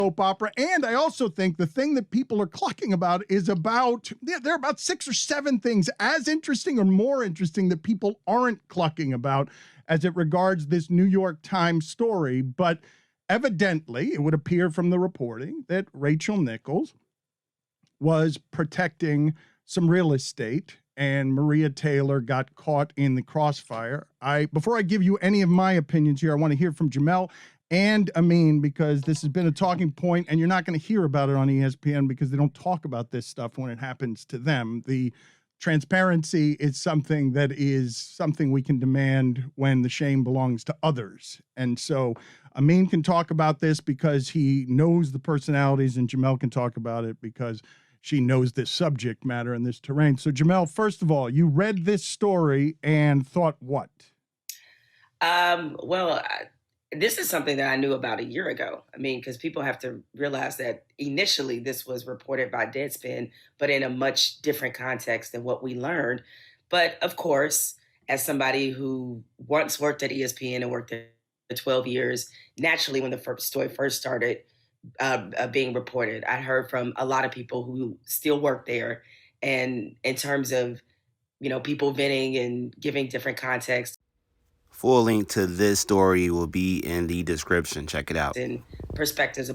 soap opera. And I also think the thing that people are clucking about is there are about 6 or 7 things as interesting or more interesting that people aren't clucking about as it regards this New York Times story. But evidently, it would appear from the reporting that Rachel Nichols was protecting some real estate, and Maria Taylor got caught in the crossfire. Before I give you any of my opinions here, I want to hear from Jamel and Amin, because this has been a talking point, and you're not going to hear about it on ESPN because they don't talk about this stuff when it happens to them. The transparency is something we can demand when the shame belongs to others. And so Amin can talk about this because he knows the personalities, and Jamel can talk about it because she knows this subject matter and this terrain. So Jamel, first of all, you read this story and thought what? This is something that I knew about a year ago. I mean, because people have to realize that initially this was reported by Deadspin, but in a much different context than what we learned. But of course, as somebody who once worked at ESPN and worked there for 12 years, naturally, when the first story first started being reported, I heard from a lot of people who still work there. And in terms of, people venting and giving different context. Full link to this story will be in the description. Check it out. And perspectives